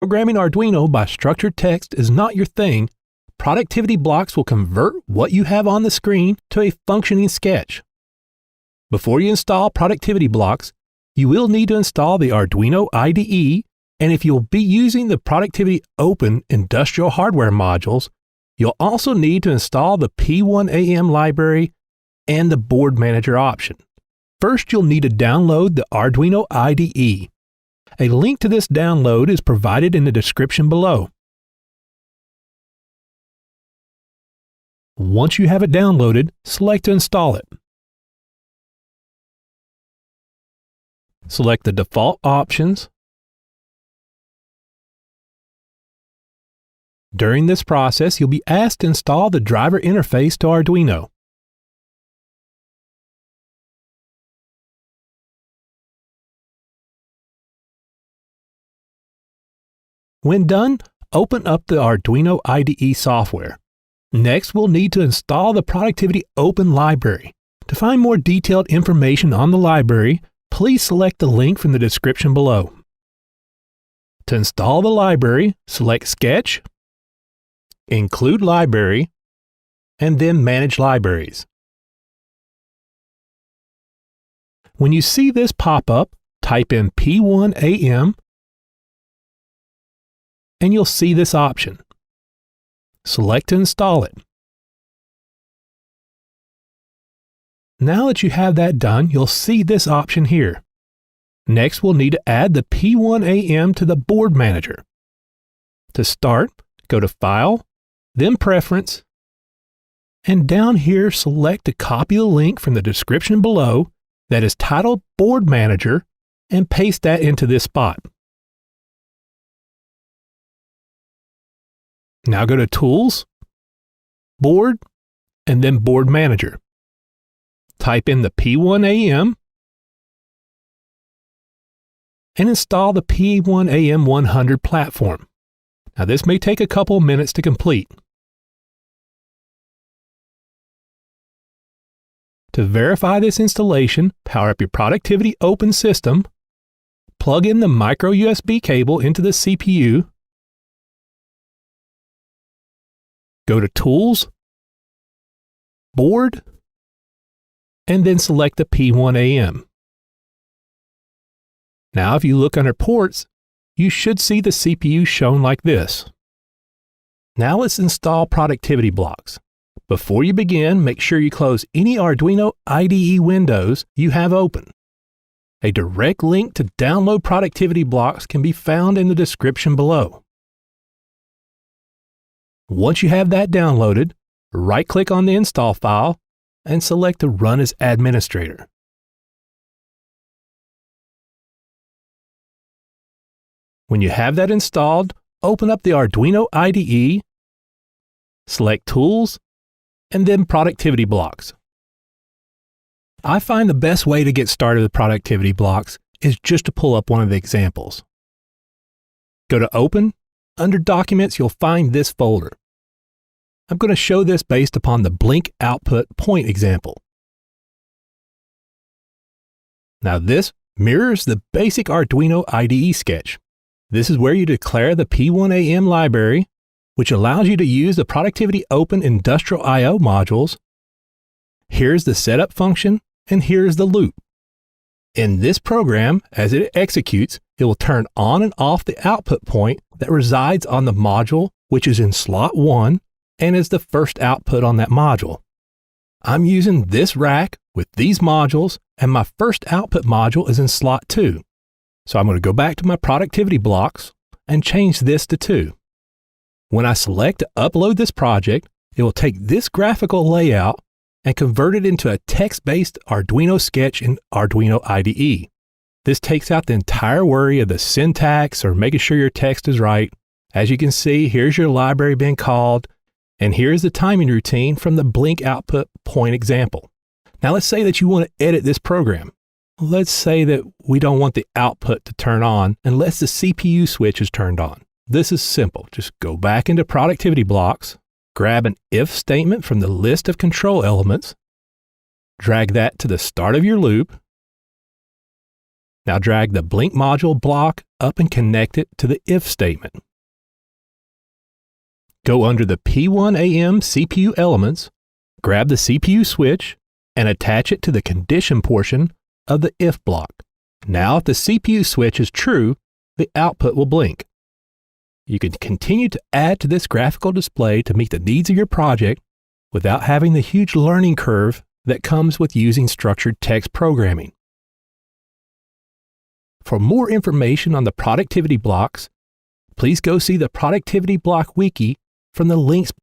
Programming Arduino by structured text is not your thing, productivity blocks will convert what you have on the screen to a functioning sketch. Before you install productivity blocks, you will need to install the Arduino IDE, and if you'll be using the Productivity Open industrial hardware modules, you'll also need to install the P1AM library and the Board Manager option. First, you'll need to download the Arduino IDE. A link to this download is provided in the description below. Once you have it downloaded, select to install it. Select the default options. During this process, you'll be asked to install the driver interface to Arduino. When done, open up the Arduino IDE software. Next, we'll need to install the Productivity Open library. To find more detailed information on the library, please select the link from the description below. To install the library, select Sketch, Include Library, and then Manage Libraries. When you see this pop up, type in P1AM, and you'll see this option. Select to install it. Now that you have that done, you'll see this option here. Next, we'll need to add the P1AM to the Board Manager. To start, go to File, then Preference, and down here select to copy the link from the description below that is titled Board Manager and paste that into this spot. Now go to Tools, Board, and then Board Manager. Type in the P1AM and install the P1AM 100 platform. Now this may take a couple minutes to complete. To verify this installation, power up your Productivity Open system, plug in the micro USB cable into the CPU, go to Tools, Board, and then select the P1AM. Now if you look under Ports, you should see the CPU shown like this. Now let's install productivity blocks. Before you begin, make sure you close any Arduino IDE windows you have open. A direct link to download productivity blocks can be found in the description below. Once you have that downloaded, right-click on the install file and select to Run as Administrator. When you have that installed, open up the Arduino IDE, select Tools, and then Productivity Blocks. I find the best way to get started with productivity blocks is just to pull up one of the examples. Go to Open. Under Documents, you'll find this folder. I'm going to show this based upon the blink output point example. Now this mirrors the basic Arduino IDE sketch. This is where you declare the P1AM library, which allows you to use the Productivity Open Industrial I/O modules. Here's the setup function, and here's the loop. In this program, as it executes, it will turn on and off the output point that resides on the module, which is in slot 1, and is the first output on that module. I'm using this rack with these modules, and my first output module is in slot 2. So I'm going to go back to my productivity blocks and change this to 2. When I select to upload this project, it will take this graphical layout and convert it into a text-based Arduino sketch in Arduino IDE. This takes out the entire worry of the syntax or making sure your text is right. As you can see, here's your library being called, and here's the timing routine from the blink output point example. Now let's say that you want to edit this program. Let's say that we don't want the output to turn on unless the CPU switch is turned on. This is simple. Just go back into productivity blocks, grab an if statement from the list of control elements, drag that to the start of your loop, Now drag the blink module block up and connect it to the if statement. Go under the P1AM CPU elements, grab the CPU switch, and attach it to the condition portion of the if block. Now if the CPU switch is true, the output will blink. You can continue to add to this graphical display to meet the needs of your project without having the huge learning curve that comes with using structured text programming. For more information on the productivity blocks, please go see the Productivity Block Wiki from the links